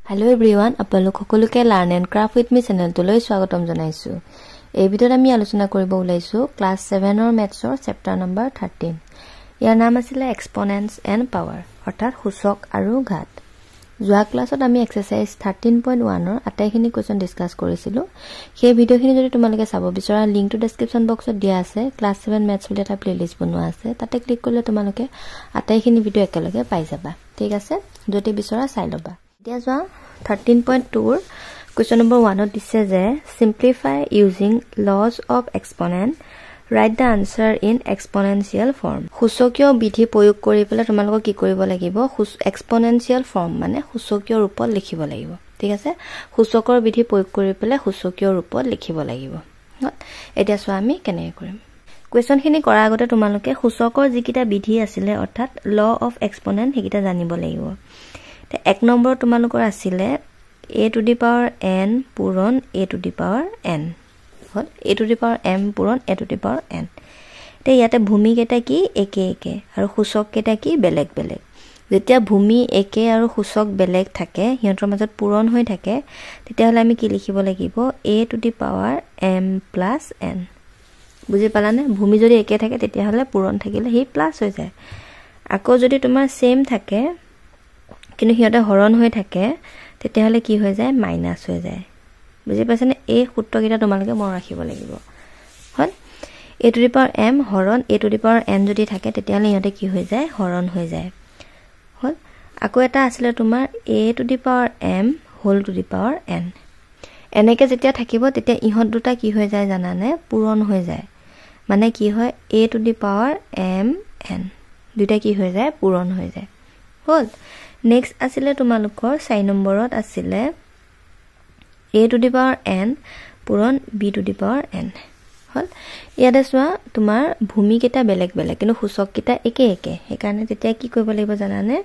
Hello everyone, আপোনালোক সকলোকে Learn and Craft with me চেনেলটোলৈ স্বাগতম জনাইছো। এই ভিডিঅ'ত আমি আলোচনা কৰিব ওলাইছো ক্লাছ 7 ৰ মেথছৰ চেপ্টাৰ নম্বৰ 13। ইয়াৰ নাম আছিল এক্সপোনেন্টস এণ্ড পাৱাৰ, অৰ্থাৎ সূচক আৰু ঘাত। যোৱা ক্লাছত আমি এক্সাৰসাইজ 13.1 ৰ আটাইখিনি কোৱেশ্চন ডিসকাস কৰিছিলো। সেই ভিডিঅ'খিনি যদি তোমালোকে চাব বিচৰা লিংকটো ডেসক্ৰিপচন বক্সত দিয়া আছে। ক্লাছ 7 মেথছ বুলি এটা প্লেলিষ্ট বনোৱা আছে, তাতে ক্লিক কৰিলে তোমালোকে আটাইখিনি ভিডিঅ' একেলগে পাই যাবা। ঠিক আছে, যদি বিচৰা চাই লবা। এতিয়া যোৱা 13.2 ৰ question number 1 ত দিছে যে simplify using laws of exponent, write the answer in exponential form। সূচকীয় বিধি প্ৰয়োগ কৰি পেলাই তোমালোকক কি কৰিব লাগিব, exponential form মানে সূচকীয় ৰূপত লিখিব লাগিব। ঠিক আছে, সূচকৰ বিধি প্ৰয়োগ কৰি পেলাই সূচকীয় ৰূপত লিখিব লাগিব। এতিয়া চোৱা আমি কেনেকৈ কৰিম। কোৱেশ্চন খিনি কৰাৰ আগতে তোমালোকে সূচকৰ যিকিটা বিধি আছিল অৰ্থাৎ law of exponent হেকিটা জানিব লাগিব। এক নম্বৰ তোমালোকৰ আছিল a to the power n পূৰণ a to the power n hall a to the power m পূৰণ a to the power n। তে ইয়াতে ভূমি কেটা কি একে একে আৰু সূচক কেটা কি বেলেগ বেলেগ। যেতিয়া ভূমি একে আৰু সূচক বেলেগ থাকে, হিহঁতৰ মাজত পূৰণ হৈ থাকে, তেতিয়া হলে আমি কি লিখিব লাগিব a to the power m plus n। বুজি পালানে? ভূমি যদি একে থাকে তেতিয়া হলে পূৰণ থাকিলে হি প্লাস হৈ যায়। আকৌ যদি তোমাৰ সেম থাকে কিন্তু হিহঁতে হৰণ হৈ থাকে তেতিয়া হলে কি হৈ যায় মাইনাস হৈ যায়। বুজি পাইছানে? এই সূত্ৰকেইটা তোমালোকে মনত ৰাখিব লাগিব। হল a to the power m হৰণ a to the power n যদি থাকে তেতিয়া হলে হিহঁতে কি হৈ যায় হৰণ হৈ যায়। হল আকৌ এটা আছিল তোমাৰ a to the power m whole to the power n। এনেকে যেতিয়া থাকিব তেতিয়া ইহঁত দুটা কি হৈ যায় জানানে পূৰণ হৈ যায়। মানে কি হয় a to the power m n দুটা কি হৈ যায় পূৰণ হৈ যায়। হল নেক্সট আছিলে তোমালোকৰ 4 নম্বৰত আছিলে a to the power n পূৰণ b to the power n। হল ইয়াতে চোৱা তোমাৰ ভূমি কেটা বেলেগ বেলেগ কিন্তু সূচক কেটা একে একে, সেইকাৰণে তেতিয়া কি কৰিব লাগিব জানানে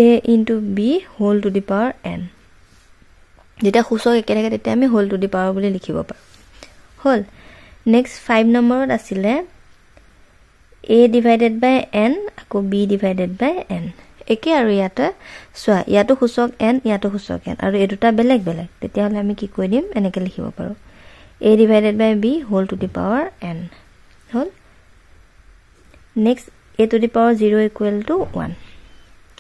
a into b whole to the power n। যেতিয়া সূচক একে থাকে তেতিয়া আমি whole to the power বুলি লিখিব পাৰো। হল নেক্সট 5 নম্বৰত আছিলে a divided by n আকৌ b divided by n। একে আৰু ইয়াতে চোৱা ইয়াতো সূচক n ইয়াতো সূচক n আৰু এই দুটা বেলেগ বেলেগ, তেতিয়া হলে আমি কি কৈ দিম এনেকে লিখিব পাৰো a divided by b whole to the power n। Hall next a to the power 0 equal to 1।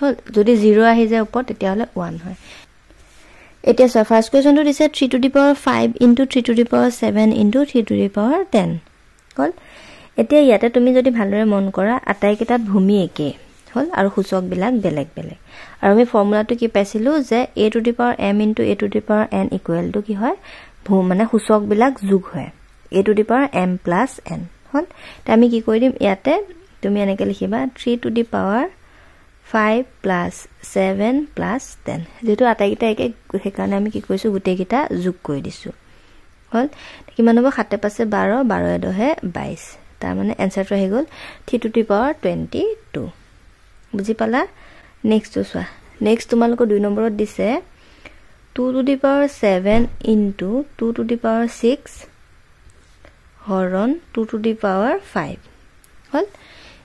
হল যদি 0 আহি যায় ওপৰত তেতিয়া হলে 1 হয়। এতিয়া চোৱা ফাৰ্স্ট কোৱেশ্চনটো দিছে 3 to the power 5 into 3 to the power 7 into 3 to the power 10। হল এতিয়া ইয়াতে তুমি যদি ভালদৰে মন কৰা আটাইকেইটাত ভূমি একে হল আৰু সূচক বিলাক বেলেগ বেলেগ, আৰু আমি ফৰ্মুলাটো কি পাইছিলো যে a to the power m into a to the power n equal to কি হয় মানে সূচক বিলাক যোগ হয় a to the power m plus n। হল তে আমি কি কৰি দিম ইয়াতে তুমি এনেকে লিখিবা 3 to the power 5 plus 7 plus 10। যেটো আটাইকেইটা একে সেইকাৰণে আমি কি কৰিছো গুটেইকেইটা যোগ কৰি দিছো। হল কিমান হ'ব 7 5 12 12 10 22, তাৰ মানে এনসাৰটো হৈ গল 3 to the power 22। বুজি পালা? নেক্সট চোৱা নেক্সট তোমালোকৰ 2 নম্বৰত দিছে 2 to the power 7 into 2 to the power 6 হৰণ 2 to the power 5। হল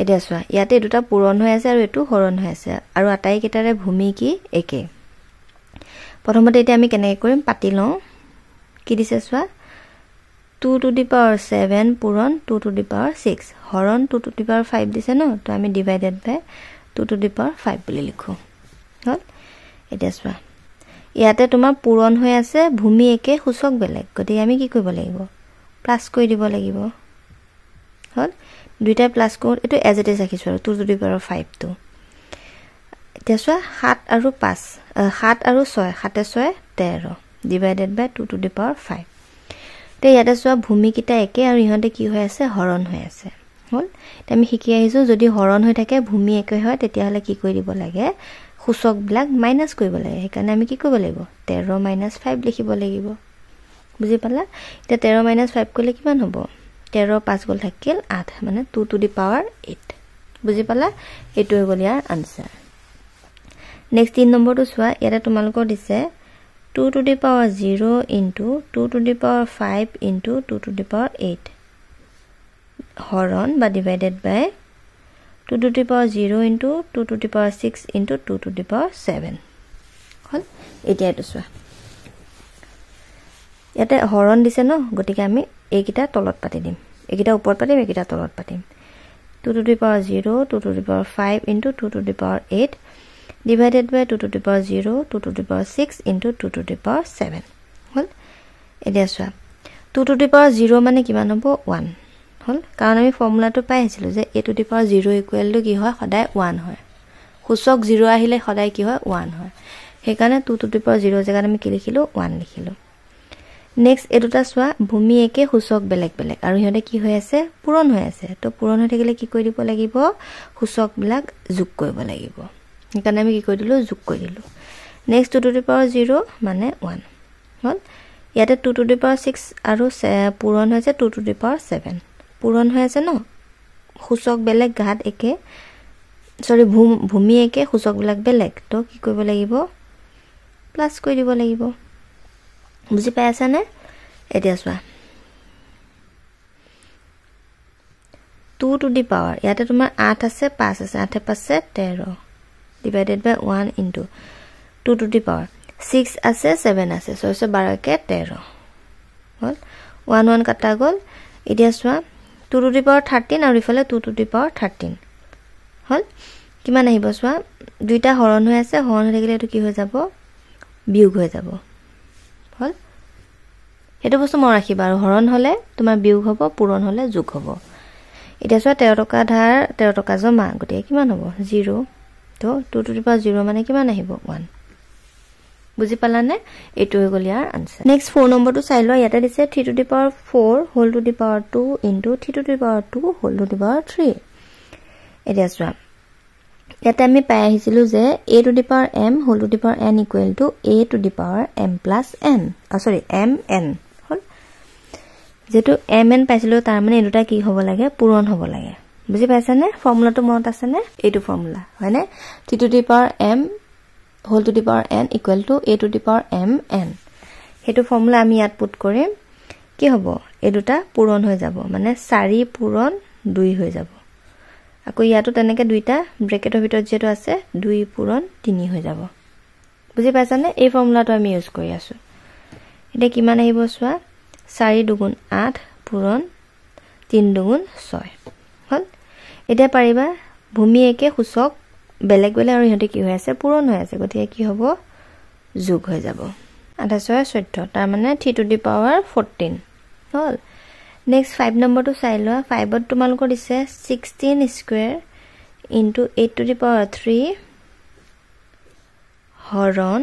এতিয়া চোৱা ইয়াতে দুটা পূৰণ হৈ আছে আৰু এটো হৰণ হৈ আছে আৰু আটাইকেইটাৰে ভূমি কি একে। প্ৰথমতে এতিয়া আমি কেনেকৈ কৰিম পাতি লওঁ। কি দিছে চোৱা 2 to the power 7 পূৰণ 2 to the power 6 হৰণ 2 to the power 5 দিছে ন, তো আমি divided by 2 to the power 5 বুলি লিখো। হল এতিয়া চোৱা ইয়াতে তোমাৰ পূৰণ হৈ আছে ভূমি একে সূচক বেলেগ, গতিকে আমি কি কৰিব লাগিব প্লাস কৰি দিব লাগিব। হল দুইটা প্লাস কৰোঁ এটো এজ ইট ইজ ৰাখিছো আৰু 2 to the power 5 টো। এতিয়া চোৱা 7 আৰু 5 7 আৰু 6 7 6 13 divided by 2 to the power 5। তে ইয়াতে চোৱা ভূমি কিটা একে আৰু ইহঁতে কি হৈ আছে হৰণ হৈ আছে। হল তে আমি শিকি আহিছো যদি হৰণ হৈ থাকে ভূমি একে হয় তেতিয়া হলে কি কৰি দিব লাগে সূচক বিলাক মাইনাস কৰিব লাগে। সেইকাৰণে আমি কি কৰিব লাগিব 13 - 5 লিখিব লাগিব। বুজি পালা? এতিয়া 13 - 5 কৰিলে কিমান হ'ব 13 5 গল থাকিল 8 মানে 2 to the power 8। বুজি পালা? এটো হৈ গল ইয়াৰ আনসাৰ। নেক্সট 3 নম্বৰটো চোৱা ইয়াতে তোমালোকৰ দিছে 2 to the power 0 into 2 to the power 5 into 2 to the power 8 হৰণ বা divided by 2 to the power 0 into 2 to the power 6 into 2 to the power 7। হল এতিয়া এটো চোৱা ইয়াতে হৰণ দিছে ন গতিকে আমি এইকিটা তলত পাতি দিম এইকিটা ওপৰত পাতিম এইকিটা তলত পাতিম 2 to the power 0 2 to the power 5 into 2 to the power 8 divided by 2 to the power 0 2 to the power 6 into 2 to the power 7 হল এতিয়া চোৱা 2 to the power 0 মানে কিমান হ'ব 1 হল কাৰণ আমি ফৰ্মুলাটো পাই আছিলো যে a to the power 0 equal to কি হয় সদায় 1 হয় সূচক 0 আহিলে সদায় কি হয় 1 হয় সেইকাৰণে 2 to the power 0 জায়গাত আমি কি লিখিলো 1 লিখিলো নেক্সট এটোটা সোয়া ভূমি একে সূচক বেলেগ বেলেগ আৰু হিহতে কি হৈ আছে পূৰণ হৈ আছে তো পূৰণ হৈ থাকিলে কি কৰি দিব লাগিব সূচক বিলাক যোগ কৰিব লাগিব সেইকাৰণে আমি কি কৰি দিলো যোগ কৰি দিলো নেক্সট 2 to the power 0 মানে 1 হল ইয়াতে 2 to the power 6 আৰু পূৰণ হৈছে 2 to the power 7 পূৰণ হৈ আছে ন সূচক বেলেগ ঘাত একে সৰি ভূমি একে সূচক বিলাক বেলেগ তো কি কৰিব লাগিব প্লাস কৰি দিব লাগিব বুজি পাই আছা নে এতিয়া চোৱা 2 to the power ইয়াতে তোমাৰ 8 আছে 5 আছে 8 পাছে 13 divided by 1 into 2 to the power 6 আছে 7 আছে 6 12 কে 13 হল 1 1 কাটা গল এতিয়া চোৱা 2 to the power 13 আৰু ইফালে 2 to the power 13 হল কিমান আহিব চোৱা দুইটা হৰণ হৈ আছে হৰণ হৈ থাকিলে এটো কি হৈ যাব বিয়োগ হৈ যাব হল এটো বস্তু মন ৰাখিবা আৰু হৰণ হলে তোমাৰ বিয়োগ হ'ব পূৰণ হলে যোগ হ'ব এতিয়া চোৱা 13 টকা ধাৰ 13 টকা জমা গতে কিমান হ'ব 0 তো 2 to the power 0 মানে কিমান আহিব 1 বুজি পালানে এটো হৈ গল ইয়াৰ আনসাৰ নেক্সট 4 নম্বৰটো চাই লোৱা ইয়াতে দিছে 3 to the power 4 whole to the power 2 into 3 to the power 2 whole to the power 3 এতিয়া চোৱা ইয়াতে আমি পাই আহিছিলো যে a to the power m whole to the power n equal to a to the power m plus n sorry mn হল যেটো mn পাইছিলো তাৰ মানে এটোটা কি হ'ব লাগে পূৰণ হ'ব লাগে বুজি পাইছা নে ফৰ্মুলাটো মনত আছে নে এইটো ফৰ্মুলা হয়নে 3 to the power m whole to the power n equal to a to the power mn হেতু ফৰ্মুলা আমি ইয়াত পুট কৰিম কি হ'ব এই দুটা পূৰণ হৈ যাব মানে 4 পূৰণ 2 হৈ যাব আকৌ ইয়াতো তেনেকে দুইটা ব্ৰেকেটৰ ভিতৰত যেটো আছে 2 পূৰণ 3 হৈ যাব বুজি পাইছা নে এই ফৰ্মুলাটো আমি ইউজ কৰি আছো এটা কিমান আহিব চোৱা 4 দুগুণ 8 পূৰণ 3 দুগুণ 6 হল এটা পাৰিবা ভূমি একে সূচক বেলেগ বেলেগ আৰু ইহতে কি হৈ আছে পূৰণ হৈ আছে গতিকে কি হ'ব যোগ হৈ যাব 28 14 তাৰ মানে 3 to the power 14 hall next 5 নম্বৰটো চাই লোৱা 5ত তোমালোকৰ দিছে 16 square into 8 to the power 3 হৰণ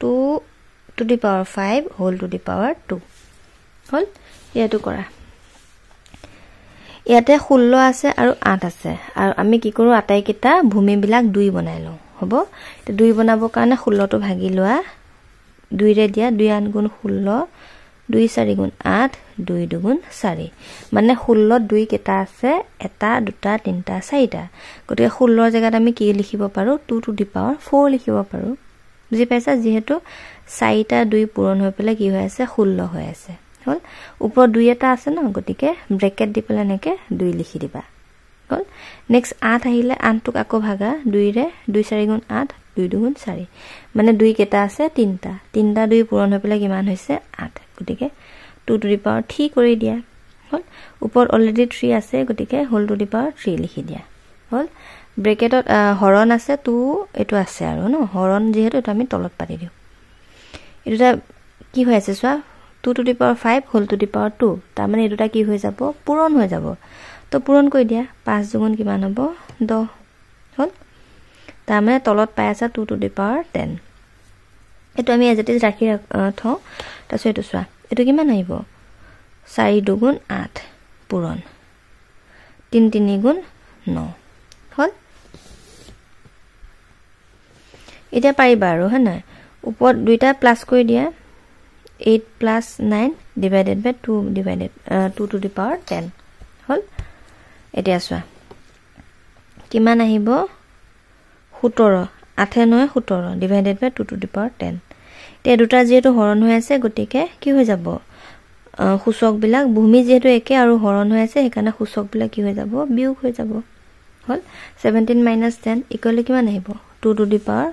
2 to the power 5 whole to the power 2 হল ইয়াটো কৰা ইয়াতে 16 আছে আৰু 8 আছে আৰু আমি কি কৰো আটাই কিটা ভূমি বিলাক 2 বনাই লও হ'ব তে 2 বনাবৰ কাৰণে 16 টো ভাগি লোৱা 2 ৰে দিয়া 2 আন গুণ 16 2 4 গুণ 8 2 দুগুণ 4 মানে 16 2 কেটা আছে এটা দুটা তিনটা চাৰিটা গতিকে 16 জায়গাত আমি কি লিখিব পাৰো 2 to the power 4 লিখিব পাৰো বুজি পাইছা যেহেতু 4টা 2 পূৰণ হৈ পেলে কি হৈ আছে 16 হৈ আছে হল ওপৰ 2 এটা আছে ন গতিকে ব্ৰেকেট দি পেলে নেকে 2 লিখি দিবা হল নেক্সট 8 আহিলে 8 টুক আকৌ ভাগা 2 ৰে 2 4 গুণ 8 2 দুগুণ 4 মানে 2 কেটা আছে তিনটা 2 পূৰণ হৈ পেলে কিমান হৈছে 8 গতিকে 2 to the power 3 কৰি দিয়া হল ওপৰ অলৰেডি 3 আছে গতিকে whole to the power 3 লিখি দিয়া হল ব্ৰেকেটত হৰণ আছে 2 এটো আছে আৰু ন হৰণ যেহেতু এটা আমি তলত পাতি দিও এটা কি হৈ আছে চোৱা 2 to the power 5 whole to the power 2 তাৰ মানে এটোটা কি হৈ যাব পূৰণ হৈ যাব তো পূৰণ কৰি দিয়া 5 দুগুণ কিমান হ'ব 10 হল তাৰ মানে তলত পাই আছে 2 to the power 10 এটো আমি এজেটিজ ৰাখি থও তাছত এটো চোৱা এটো কিমান আহিব 4 দুগুণ 8 পূৰণ 3 3 গুণ 9 হল এটা পাৰিবা আৰু হনা ওপৰ দুইটা প্লাস কৰি দিয়া 8 plus 9 divided by 2 divided 2 to the power 10 হল এতিয়া চোৱা কিমান আহিব 17 8 9 17 divided by 2 to the power 10 তে দুটা যেটো হৰণ হৈ আছে গতিকে কি হৈ যাব সূচক বিলাক ভূমি যেটো একে আৰু হৰণ হৈ আছে হেকাৰণে সূচক বিলাক কি হৈ যাব বিয়োগ হৈ যাব হল 17 - 10 ইকুৱেল কিমান আহিব 2 to the power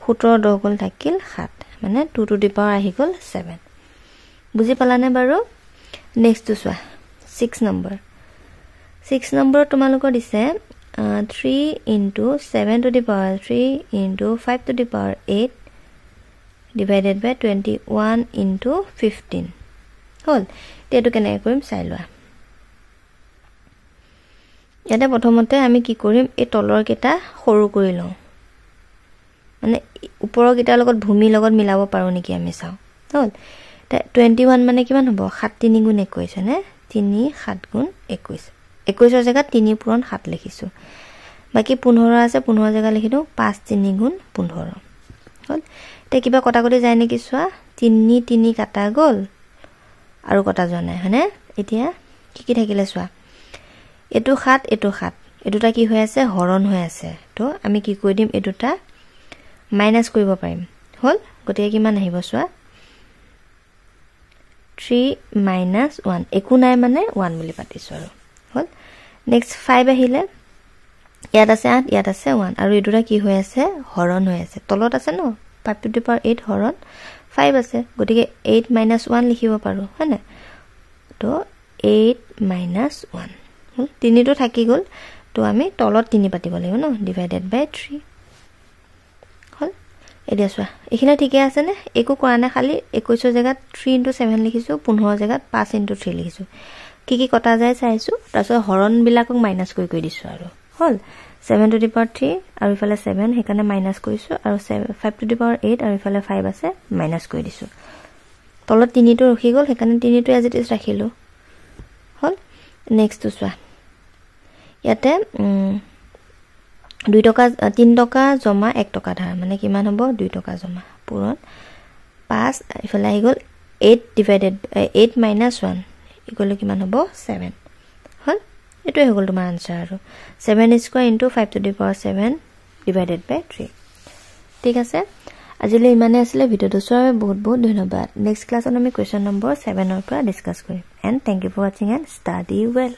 17 10 গল থাকিল 7 মানে 2 টু দি পাৱাৰ আহি গল 7 বুজি পালানে বাৰু নেক্সট টু চোৱা 6 নম্বৰ তোমালোকৰ দিছে 3 into 7 to the power 3 into 5 to the power 8 divided by 21 into 15 হল তেটো কেনে কৰিম চাই লোৱা ইয়াতে প্ৰথমতে আমি কি কৰিম এই তলৰ কেটা সৰু কৰি লওঁ মানে ওপৰৰ কেটাৰ লগত ভূমি লগত মিলাব পাৰো নেকি আমি চাও হল 21 মানে কিমান হ'ব 7 3 গুণ 21 হনে 3 7 গুণ 21 21 ৰ জায়গাত 3 পূৰণ 7 লিখিছো বাকি 15 আছে 15 জায়গা লিখি দিও 5 3 গুণ 15 হল তে কিবা কটা কটি যায় নেকি চোৱা 3 3 কাটা গল আৰু কটা যোৱা নাই হনে এতিয়া কি থাকিলে চোৱা এটো 7 এটোটা কি হৈ আছে হৰণ হৈ আছে তো আমি কি কৰি দিম এটোটা মাইনাস কৰিব পাৰিম হল গতিকে কিমান আহিব চোৱা 3 minus 1 একো নাই মানে 1 বুলি পাতিছো আৰু হল নেক্সট 5 আহিলে ইয়াত আছে 8 ইয়াত আছে 1 আৰু এটোটা কি হৈ আছে হৰণ হৈ আছে তলত আছে ন 5 to the power 8 হৰণ 5 আছে গতিকে 8 minus 1 লিখিব পাৰো হয়নে তো 8 minus 1 হল 3 টো থাকি গল তো আমি তলত 3 পাতিব লাগিব ন ডিভাইডেড বাই 3 হল এতিয়া চোৱা এখিলা ঠিকে আছে নে একো কৰা নাই খালি 21 ৰ জায়গাত 3 into 7 লিখিছো 15 ৰ জায়গাত 5 into 3 লিখিছো কি কটা যায় চাইছো তাৰছত হৰণ বিলাকক মাইনাস কৰি দিছো আৰু হল 7 to the power 3 আৰু ইফালে 7 হেকানে মাইনাস কৰিছো আৰু 5 to the power 8 আৰু ইফালে 5 আছে মাইনাস কৰি দিছো তলত 3 টো ৰখি গল হেকানে 3 টো এজ ইট ইজ ৰাখিলো হল নেক্সট টু চোৱা ইয়াতে 2 টকা 3 টকা জমা 1 টকা ধাৰ মানে কিমান হ'ব 2 টকা জমা পূৰণ 5 ইফালে আহি গল 8 ডিভাইডেড 8 minus 1 ইকুৱেল কিমান হ'ব 7 হল এটো হৈ গল তোমাৰ আনসাৰ আৰু 7 square into 5 to the power 7 divided by 3 ঠিক আছে আজিলৈ ইমানে আছিল ভিডিওটো চোৱাৰ বহুত বহুত ধন্যবাদ নেক্সট ক্লাছত আমি কোৱেশ্চন নম্বৰ 7 ৰ পৰা ডিসকাস কৰিম and thank you for watching and study well